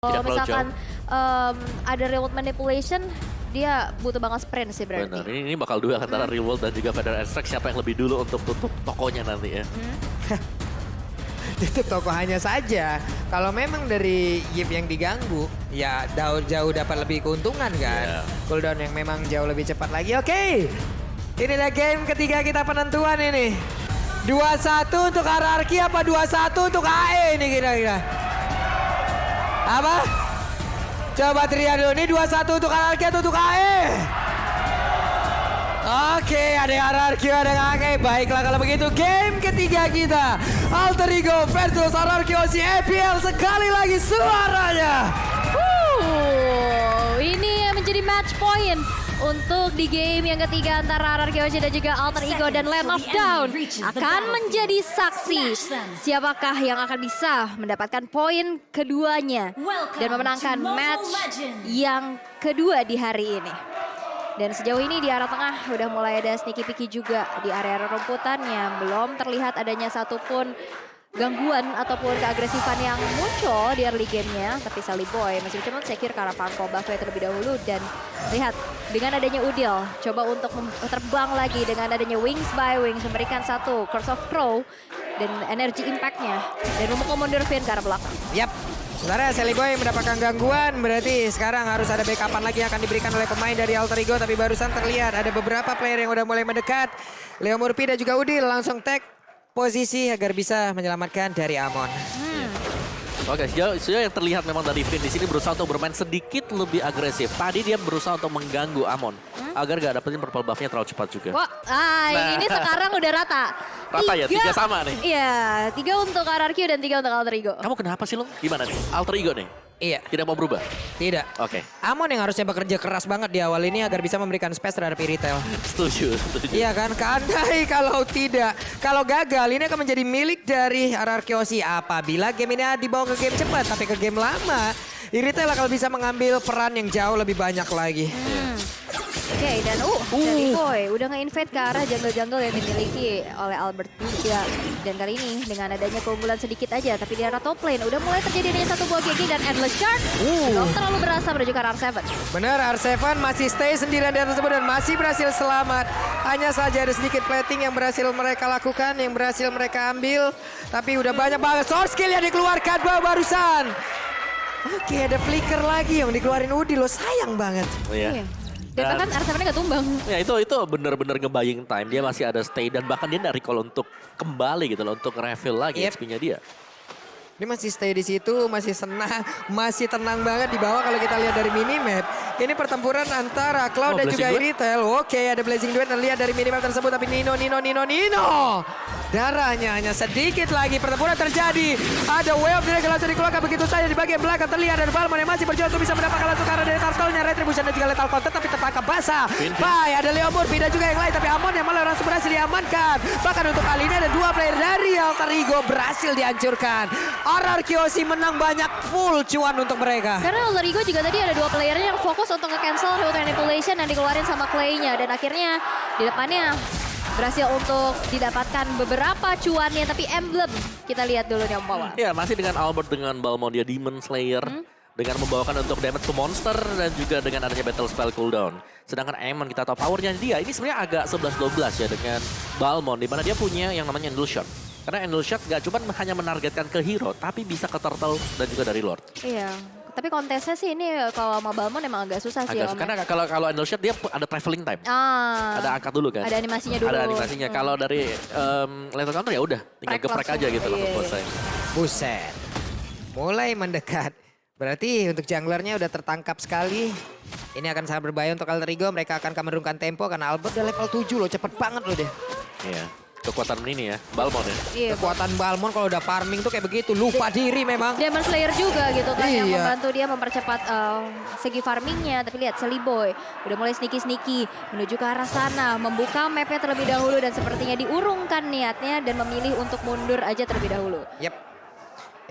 Kalau terlalu misalkan jauh. ada remote manipulation, dia butuh banget sprint sih berarti. Benar, ini bakal duel antara Real World dan juga Federal Extract. Siapa yang lebih dulu untuk tutup tokonya nanti ya. Itu toko hanya saja. Kalau memang dari Yip yang diganggu, ya jauh dapat lebih keuntungan kan. Yeah. Cooldown yang memang jauh lebih cepat lagi. Oke, inilah game ketiga kita penentuan ini. 2-1 untuk RRQ apa 2-1 untuk AE ini kira-kira? Apa? Coba teriak dulu, ini 2-1 untuk RRQ atau untuk AE? Oke, ada yang RRQ, ada yang AE. Baiklah kalau begitu game ketiga kita. Alter Ego versus RRQ OC EPL sekali lagi suaranya. Ini yang menjadi match point untuk di game yang ketiga antara RRQ OC dan juga Alter Ego dan Land of Dawn akan menjadi saksi siapakah yang akan bisa mendapatkan poin keduanya dan memenangkan match yang kedua di hari ini. Dan sejauh ini di arah tengah udah mulai ada sneaky picky juga di area rumputan yang belum terlihat adanya satupun gangguan ataupun keagresifan yang muncul di early game-nya. Tapi Sally Boy masih cuma secure ke arah Farm Buffet terlebih dahulu. Dan lihat dengan adanya Udil coba untuk terbang lagi dengan adanya Wings by Wings memberikan satu Curse of Crow dan energi impact-nya. Dan memukul mundur Finn ke arah belakang. Yap. Sementara Sally Boy mendapatkan gangguan, berarti sekarang harus ada backupan lagi yang akan diberikan oleh pemain dari Alter Ego. Tapi barusan terlihat ada beberapa player yang udah mulai mendekat. Leo Murphy dan juga Udil langsung tag posisi agar bisa menyelamatkan dari Amon. Oke, sejauh yang terlihat memang dari Finn di sini berusaha untuk bermain sedikit lebih agresif. Tadi dia berusaha untuk mengganggu Amon agar gak dapetin purple buff-nya terlalu cepat juga. Wah, ini sekarang udah rata. Rata ya, 3 sama nih. Iya, 3 untuk RRQ dan 3 untuk Alter Ego. Kamu kenapa sih lo? Gimana nih? Alter Ego nih? Iya. Tidak mau berubah? Tidak. Oke. Amon yang harusnya bekerja keras banget di awal ini agar bisa memberikan space terhadap Iritel. Setuju. Iya kan, keandai kalau tidak. Kalau gagal ini akan menjadi milik dari RRQ OC apabila game ini dibawa ke game cepat. Tapi ke game lama, Iritel akan bisa mengambil peran yang jauh lebih banyak lagi. Oke, dan Sally Boy udah nge-invade ke arah jungle-jungle yang dimiliki oleh Albert juga. Dan kali ini dengan adanya keunggulan sedikit aja, tapi di arah top lane udah mulai terjadi adanya satu buah GG dan Endless Shard. Belum terlalu berasa menuju ke R7. Benar, R7 masih stay sendirian di atas tersebut dan masih berhasil selamat. Hanya saja ada sedikit plating yang berhasil mereka lakukan, yang berhasil mereka ambil. Tapi udah banyak banget source skill yang dikeluarkan barusan. Oke, ada flicker lagi yang dikeluarin Udi loh, sayang banget. Iya. Dan bahkan R7-nya gak tumbang. Ya itu benar-benar nge-buying time. Dia masih ada stay dan bahkan dia dari recall untuk kembali gitu loh. Untuk refill lagi XP-nya dia. Dia masih stay di situ, masih senang, masih tenang banget di bawah kalau kita lihat dari minimap. Ini pertempuran antara Cloud dan juga Iritel. Oke, ada Blazing Duet dan lihat dari minimap tersebut. Tapi Nino. Darahnya hanya sedikit lagi, pertempuran terjadi. Ada wave dragon langsung dikeluarkan begitu saja di bagian belakang terlihat. Dan Balmon yang masih berjuang untuk bisa mendapatkan langsung karena dari turtle-nya. Retribution dan juga lethal content tapi tertangkap basah. Bye, ada Leo Murphy dan juga yang lain. Tapi Amon yang malah langsung berhasil diamankan. Bahkan untuk kali ini ada 2 player dari Alter Ego berhasil dihancurkan. RRQ OC menang banyak, full cuan untuk mereka. Karena Alter Ego juga tadi ada 2 playernya yang fokus untuk nge-cancel remote manipulation yang dikeluarin sama Clay-nya. Dan akhirnya di depannya berhasil untuk didapatkan beberapa cuannya, tapi emblem kita lihat dulu yang membawa. Ya, masih dengan Albert dengan Balmon dia Demon Slayer. Dengan membawakan untuk damage to monster dan juga dengan adanya battle spell cooldown. Sedangkan Amon kita tahu powernya dia ini sebenarnya agak 11-12 ya dengan Balmon. Dimana dia punya yang namanya Endless Shot. Karena Endless Shot gak cuma hanya menargetkan ke hero, tapi bisa ke turtle dan juga dari Lord. Iya. Tapi kontesnya sih ini kalau sama Balmon emang agak susah sih. Karena kalau Endless Shot dia ada traveling time. Ada angkat dulu kan. Ada animasinya dulu. Ada animasinya. Kalau dari Lethal Counter ya udah tinggal geprek aja gitu langsung selesai. Buset. Mulai mendekat. Berarti untuk junglernya udah tertangkap sekali. Ini akan sangat berbahaya untuk Alter Ego. Mereka akan menurunkan tempo karena Albert udah level 7 loh. Cepet banget loh deh. Iya. Kekuatan ini ya, Balmon ya. Iya, kekuatan Balmon kalau udah farming tuh kayak begitu, lupa diri memang. Demon Slayer juga gitu kan yang membantu dia mempercepat segi farmingnya. Tapi lihat Sally Boy udah mulai sneaky menuju ke arah sana, membuka mapnya terlebih dahulu dan sepertinya diurungkan niatnya dan memilih untuk mundur aja terlebih dahulu. Yep.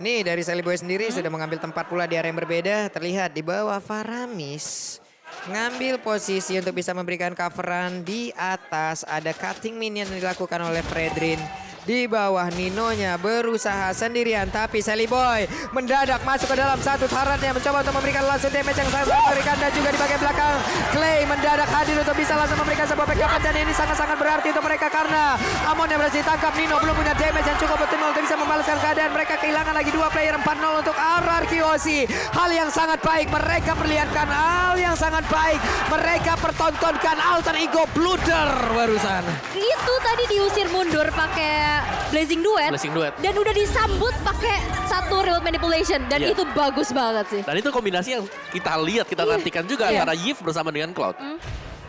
Ini dari Sally Boy sendiri sudah mengambil tempat pula di area yang berbeda. Terlihat di bawah Faramis. Ngambil posisi untuk bisa memberikan coveran di atas. Ada cutting minion yang dilakukan oleh Fredrin. Di bawah Ninonya berusaha sendirian. Tapi Sally Boy mendadak masuk ke dalam satu turretnya. Mencoba untuk memberikan langsung damage yang sangat mengerikan. Dan juga di bagian belakang Clay mendadak hadir untuk bisa langsung memberikan sebuah backup. Dan ini sangat-sangat berarti untuk mereka karena Amon yang berhasil ditangkap. Nino belum punya damage yang cukup optimal untuk bisa membalaskan keadaan. Mereka kehilangan lagi 2 player 4-0 untuk RRQ Aussie. Hal yang sangat baik. Mereka perlihatkan hal yang sangat baik. Mereka pertontonkan alter ego Bluder barusan. Itu tadi diusir mundur pakai Blazing Duet. Dan udah disambut pakai satu remote manipulation. Dan Iya. itu bagus banget sih. Dan itu kombinasi yang kita lihat, kita nantikan juga Iya. antara Yves bersama dengan Cloud.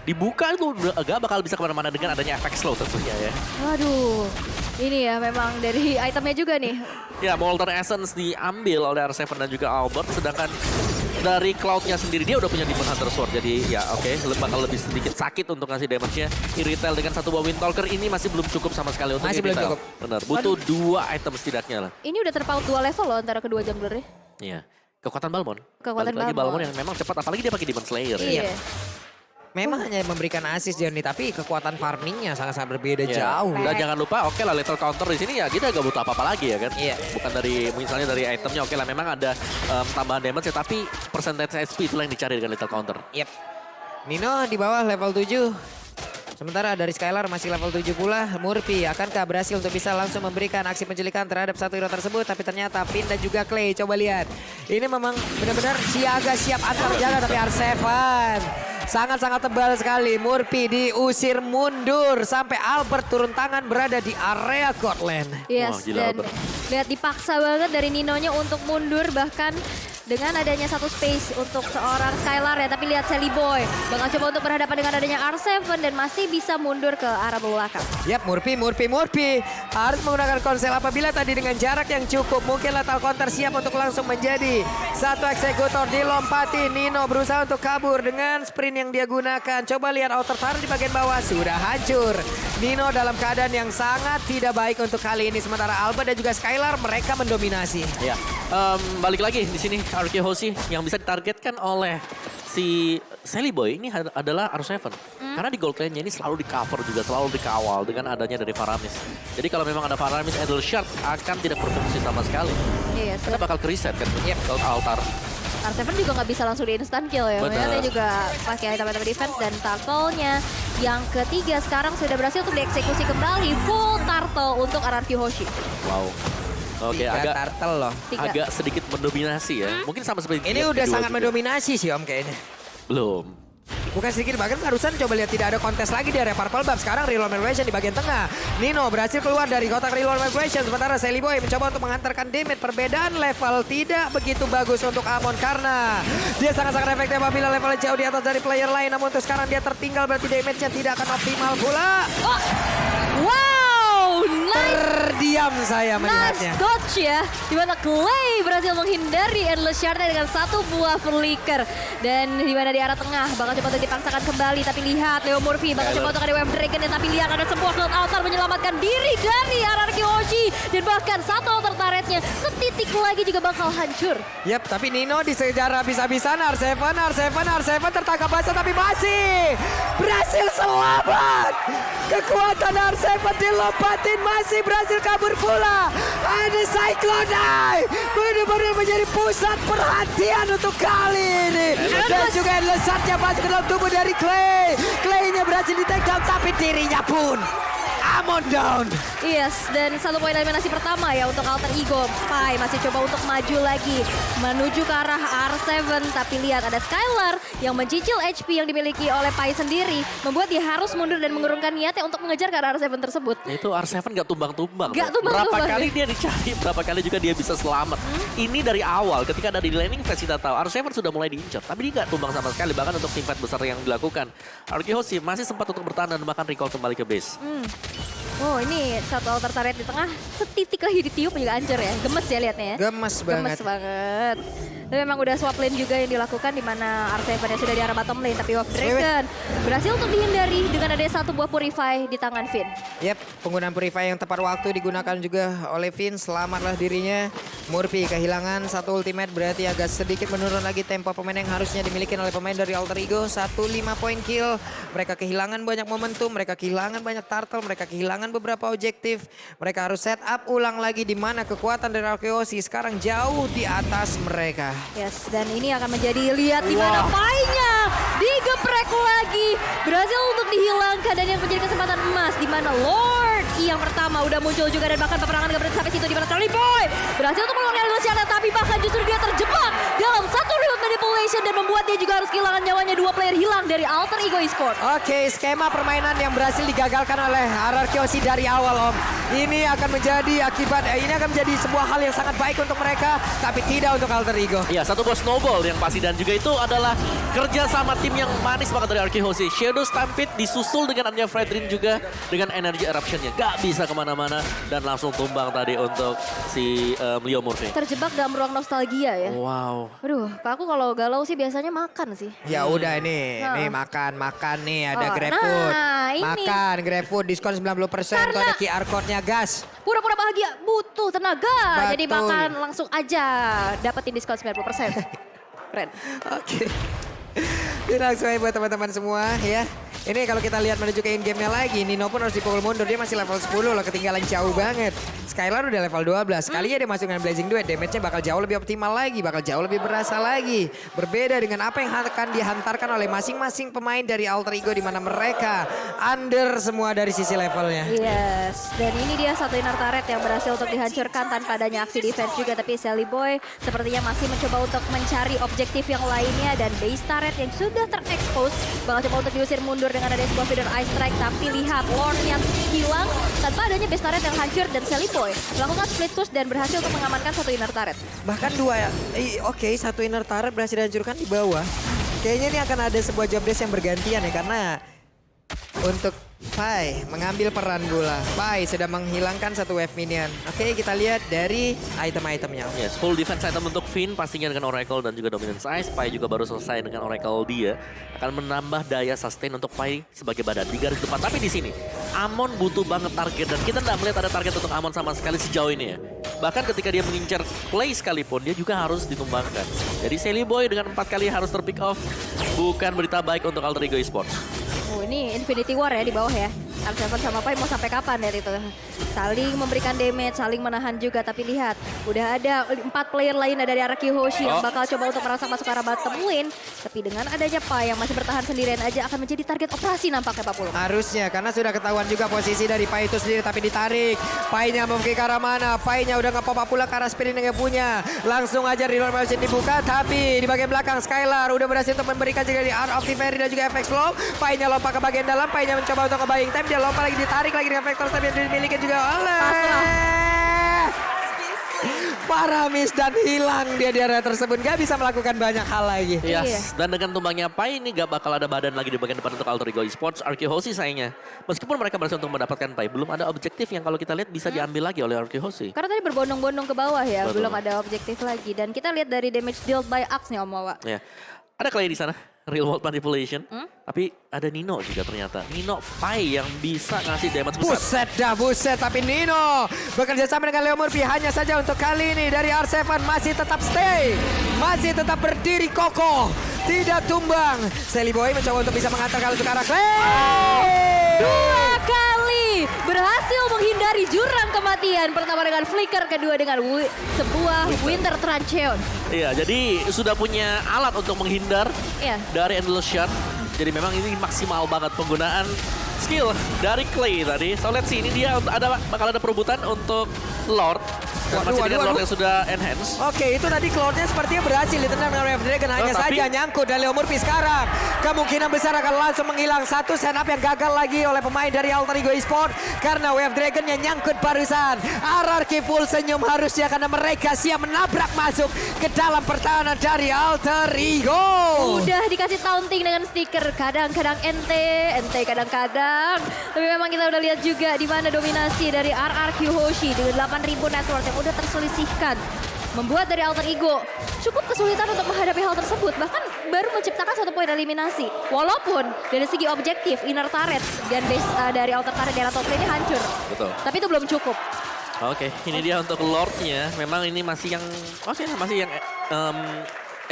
Dibuka itu agak bakal bisa kemana-mana dengan adanya efek slow tentunya ya. Waduh, ini ya memang dari itemnya juga nih. Ya, Molten Essence diambil oleh R7 dan juga Albert. Sedangkan dari Cloud-nya sendiri dia udah punya Demon Hunter Sword. Jadi ya oke, bakal lebih sedikit sakit untuk ngasih damage-nya. Irrital dengan satu buah Wind Talker ini masih belum cukup sama sekali untuk Masih belum Irrital. cukup. Benar, butuh 2 item setidaknya lah. Ini udah terpaut 2 level loh antara kedua junglernya. Iya. Kekuatan Balmon. Kekuatan Balik lagi Balmon. Balmon yang memang cepat, apalagi dia pakai Demon Slayer ya. Iya. Memang hanya memberikan assist Journey, tapi kekuatan farmingnya sangat-sangat berbeda Iya. jauh. Dan jangan lupa, oke lah lethal counter di sini ya kita gak butuh apa-apa lagi ya kan. Iya. Bukan dari misalnya dari itemnya, oke lah memang ada tambahan damage ya, tapi percentage HP itulah yang dicari dengan lethal counter. Yep. Nino di bawah level 7. Sementara dari Skylar masih level 7 pula. Murphy akankah berhasil untuk bisa langsung memberikan aksi penculikan terhadap satu hero tersebut. Tapi ternyata Pin dan juga Clay. Coba lihat. Ini memang benar-benar siaga siap antar jaga. Tapi R7 sangat-sangat tebal sekali. Murphy diusir mundur. Sampai Albert turun tangan berada di area God Lane. Yes, Wah, gila, dan Albert. lihat dipaksa banget dari Ninonya untuk mundur bahkan dengan adanya satu space untuk seorang Skylar ya. Tapi lihat Sally Boy bakal coba untuk berhadapan dengan adanya R7 dan masih bisa mundur ke arah belakang. Yap, Murphy harus menggunakan konsel apabila tadi dengan jarak yang cukup. Mungkin lethal counter siap untuk langsung menjadi satu eksekutor dilompati. Nino berusaha untuk kabur dengan sprint yang dia gunakan. Coba lihat outer turret di bagian bawah sudah hancur. Nino dalam keadaan yang sangat tidak baik untuk kali ini. Sementara Alba dan juga Skylar mereka mendominasi. Ya, balik lagi di sini RRQ Aussie yang bisa ditargetkan oleh si Sally Boy ini adalah R7. Karena di gold lane-nya ini selalu di cover juga, selalu dikawal dengan adanya dari Faramis. Jadi kalau memang ada Faramis, Idle Shard akan tidak berfungsi sama sekali. Yes, Karena bakal ke-reset kan, gold altar. R7 juga nggak bisa langsung di instant kill ya. Benar. Dia juga pakai item-item defense dan turtle-nya yang ketiga sekarang sudah berhasil untuk dieksekusi kembali. Full turtle untuk RRQ Hoshi. Wow. Oke, 3 agak turtle loh. 3. agak sedikit mendominasi ya. Mungkin sama seperti Ini game udah kedua sangat juga. mendominasi sih Om kayaknya. Belum. Bukan sedikit, bahkan barusan coba lihat tidak ada kontes lagi di area Purple Buff. Sekarang reload manipulation di bagian tengah. Nino berhasil keluar dari kotak reload manipulation. Sementara Sally Boy mencoba untuk menghantarkan damage. Perbedaan level tidak begitu bagus untuk Amon karena dia sangat-sangat efektif apabila levelnya jauh di atas dari player lain. Namun untuk sekarang dia tertinggal berarti damage-nya tidak akan optimal pula. Oh, wow, nice. Terdiam saya Nice melihatnya. dodge ya, di mana Clay berhasil menghindari Endless Shard dengan satu buah flicker. Dan di mana di arah tengah bakal coba untuk dipaksakan kembali. Tapi lihat Leo Murphy bakal coba untuk ada Web Dragon. Tapi lihat ada sebuah cloud altar menyelamatkan diri dari RRQ Hoshi. Dan bahkan satu altar turretnya setitik lagi juga bakal hancur. Yap, tapi Nino disejar habis-habisan. R7 tertangkap basah tapi masih berhasil selamat. Kekuatan R7 dilompatin masih berhasil kabur pula. Ada Cyclone Eye benar-benar menjadi pusat perhatian untuk kali ini. Dan juga Endless Shard-nya masuk ke dalam tubuh dari Clay. Clay-nya berhasil di take down tapi dirinya pun Amon down. Yes, dan satu poin eliminasi pertama ya untuk Alter Ego. Pai masih coba untuk maju lagi menuju ke arah R7. Tapi lihat ada Skylar yang mencicil HP yang dimiliki oleh Pai sendiri. Membuat dia harus mundur dan mengurungkan niatnya untuk mengejar ke arah R7 tersebut. Itu R7 gak tumbang-tumbang. Gak tuh. tumbang-tumbang. Berapa kali dia dicari, berapa kali juga dia bisa selamat. Ini dari awal ketika ada di laning phase kita tahu R7 sudah mulai diincar. Tapi dia gak tumbang sama sekali bahkan untuk tim fight besar yang dilakukan. RRQ Hoshi masih sempat untuk bertahan dan bahkan recall kembali ke base. Oh ini satu altar turret di tengah, setitik lagi ditiup juga hancur ya. Gemes ya liatnya ya. Gemes banget. Gemes banget. Tapi memang udah swap lane juga yang dilakukan di mana R7 yang sudah di arah bottom lane. Tapi Wolf Dragon berhasil untuk dihindari dengan adanya satu buah Purify di tangan Finn. Yep, penggunaan Purify yang tepat waktu digunakan juga oleh Finn. Selamatlah dirinya. Murphy kehilangan satu ultimate, berarti agak sedikit menurun lagi tempo pemain yang harusnya dimiliki oleh pemain dari Alter Ego. 1-5 point kill. Mereka kehilangan banyak momentum, mereka kehilangan banyak turtle, mereka kehilangan beberapa objektif. Mereka harus set up ulang lagi di mana kekuatan dari Arkeosi sekarang jauh di atas mereka. Yes, dan ini akan menjadi lihat di mana Pai-nya digeprek lagi. Berhasil untuk dihilangkan dan yang menjadi kesempatan emas di mana Lord yang pertama udah muncul juga dan bahkan peperangan gak berhenti sampai situ di mana Charlie Boy berhasil untuk mengeluarkan Luciana, tapi bahkan justru dia terjebak dalam satu remote manipulation dan membuat dia juga harus kehilangan nyawanya. Dua player hilang dari Alter Ego Esports. Oke, skema permainan yang berhasil digagalkan oleh Arkeosi dari awal, Om. Ini akan menjadi akibat, ini akan menjadi sebuah hal yang sangat baik untuk mereka, tapi tidak untuk Alter Ego. Iya, satu buah snowball yang pasti dan juga itu adalah kerja sama tim yang manis banget dari Arkeosi. Shadow Stampede disusul dengan adanya Fredrin juga dengan energy eruption-nya. Gak bisa kemana-mana dan langsung tumbang tadi untuk si Leo Murphy. Terjebak dalam ruang nostalgia ya. Wow. Aduh, aku kalau galau sih biasanya makan sih. Ya udah nih makan nih ada Oh, GrabFood. nah, ini. Makan GrabFood diskon 90% tuh ada QR code-nya, gas. Pura-pura bahagia butuh tenaga. Jadi Betul. makan langsung aja dapetin diskon 90%. Keren. Oke. Ini langsung aja buat teman-teman semua ya. Ini kalau kita lihat menuju ke in-game-nya lagi, Nino pun harus dipukul mundur. Dia masih level 10 loh, ketinggalan jauh banget. Skylar udah level 12. Kalinya dia masuk dengan Blazing Duet, damage-nya bakal jauh lebih optimal lagi, bakal jauh lebih berasa lagi. Berbeda dengan apa yang akan dihantarkan oleh masing-masing pemain dari Alter Ego di mana mereka under semua dari sisi levelnya. Yes, dan ini dia satu inner turret yang berhasil untuk dihancurkan tanpa adanya aksi defense juga. Tapi Sally Boy sepertinya masih mencoba untuk mencari objektif yang lainnya. Dan base turret yang sudah terekspos bakal coba untuk diusir mundur dengan ada sebuah feeder ice strike. Tapi lihat Lordnya hilang tanpa adanya base turret yang hancur. Dan Sally Boy melakukan split push dan berhasil untuk mengamankan satu inner turret. Bahkan dua, oke, satu inner turret berhasil dihancurkan di bawah. Kayaknya ini akan ada sebuah job desk yang bergantian ya, karena untuk Pai mengambil peran bola. Pai sudah menghilangkan satu wave minion. Oke, kita lihat dari item-itemnya. Yes, full defense item untuk Finn pastinya dengan Oracle dan juga Dominance Ice. Pai juga baru selesai dengan Oracle dia. Akan menambah daya sustain untuk Pai sebagai badan di garis depan. Tapi di sini, Amon butuh banget target. Dan kita tidak melihat ada target untuk Amon sama sekali sejauh ini ya. Bahkan ketika dia mengincar play sekalipun, dia juga harus ditumbangkan. Jadi Sally Boy dengan 4 kali harus terpick off. Bukan berita baik untuk Alter Ego Esports. Oh, ini Infinity War ya di bawah ya. R7 sama Pai mau sampai kapan dari itu? Saling memberikan damage, saling menahan juga. Tapi lihat, udah ada 4 player lainnya dari arah Kihoshi yang bakal coba untuk merangsang masuk ke arah bottom lane. Tapi dengan adanya Pai yang masih bertahan sendirian aja akan menjadi target operasi nampaknya Pak Pulung. Harusnya, karena sudah ketahuan juga posisi dari Pai itu sendiri, tapi ditarik. Pai-nya mau ke arah mana? Pai-nya udah nge-pop up pula ke arah spirit yang punya. Langsung aja reload motion dibuka, tapi di bagian belakang Skylar udah berhasil untuk memberikan juga di Art of the Fairy dan juga FX Flow. Pai-nya lompat ke bagian dalam, Pai-nya mencoba untuk nge-buying time. Dia lompat lagi, ditarik lagi dengan Vector Stab yang dimiliki juga oleh Paramis dan hilang dia di area tersebut. Gak bisa melakukan banyak hal lagi. Yes, dan dengan tumbangnya Pai ini gak bakal ada badan lagi di bagian depan untuk Alter Ego Esports. Arkeosi sayangnya, meskipun mereka berhasil untuk mendapatkan Pai, belum ada objektif yang kalau kita lihat bisa diambil lagi oleh Arkeosi. Karena tadi berbondong-bondong ke bawah ya, Betul. belum ada objektif lagi. Dan kita lihat dari damage dealt by Axe nih Om Wawa. Ya, ada Clay di sana, real world manipulation. Tapi ada Nino juga ternyata. Nino Pai yang bisa ngasih damage besar. Buset, tapi Nino bekerja sama dengan Leo Murphy hanya saja untuk kali ini dari R7 masih tetap stay, masih tetap berdiri kokoh, tidak tumbang. Sally Boy mencoba untuk bisa mengantar kalau ke arah Clay. 2 kali berhasil menghindari jurang kematian. Pertama dengan flicker, kedua dengan sebuah Winter Trancheon. Iya, jadi sudah punya alat untuk menghindar Iya. dari Endless Shot. Jadi memang ini maksimal banget penggunaan skill dari Clay tadi. So let's see, ini dia bakal ada perebutan untuk Lord. Dan masih dengan Lord yang sudah enhance. Oke, itu tadi Cloud-nya sepertinya berhasil ditendang dengan Wave Dragon. Hanya tapi- saja nyangkut dan Leo Murphy sekarang kemungkinan besar akan langsung menghilang. Satu setup yang gagal lagi oleh pemain dari Alter Ego Esports karena Wave Dragon yang nyangkut barusan. RRQ full senyum harusnya karena mereka siap menabrak masuk ke dalam pertahanan dari Alter Ego. Udah dikasih taunting dengan stiker, kadang-kadang ente kadang-kadang. Tapi memang kita udah lihat juga di mana dominasi dari RRQ Hoshi dengan 8.000 net worth yang udah terselisihkan membuat dari Alter Ego cukup kesulitan untuk menghadapi hal tersebut. Bahkan baru menciptakan 1 poin eliminasi. Walaupun dari segi objektif, inner turret dan base dari outer turret di top lane ini hancur. Betul. Tapi itu belum cukup. Oke, ini dia untuk Lord-nya. Memang ini masih yang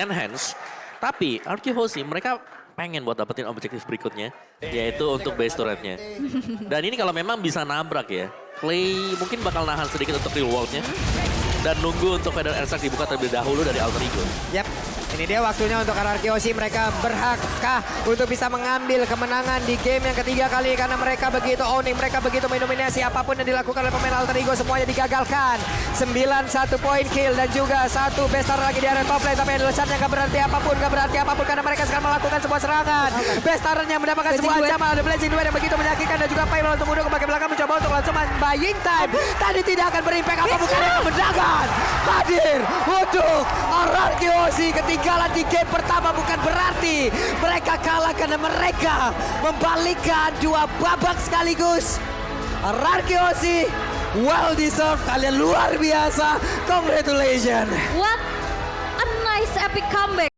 enhance. Tapi RQ Hoshi mereka pengen buat dapetin objektif berikutnya, yaitu untuk base turret-nya. Dan ini kalau memang bisa nabrak ya, Clay mungkin bakal nahan sedikit untuk reward-nya. Dan nunggu untuk Feather Airstrike dibuka terlebih dahulu dari Alter Ego. Yap, ini dia waktunya untuk RRQ Hoshi. Mereka berhakkah untuk bisa mengambil kemenangan di game yang ketiga kali karena mereka begitu owning, mereka begitu mendominasi apapun yang dilakukan oleh pemain Alter Ego semuanya digagalkan. 9-1 point kill dan juga 1 bestar lagi di area top lane, tapi Endlessnya gak berarti apapun karena mereka sekarang melakukan sebuah serangan. Bestarnya mendapatkan sebuah ancaman, ada Blazing Duel yang begitu menyakitkan dan juga Pai langsung mundur ke bagian belakang mencoba untuk langsung buying time. Tadi tidak akan berimpact apapun karena kemenangan hadir untuk RRQ Hoshi. Ketinggalan di game pertama bukan berarti mereka kalah karena mereka membalikkan 2 babak sekaligus. RRQ Hoshi well deserved, kalian luar biasa. Congratulations. What a nice epic comeback.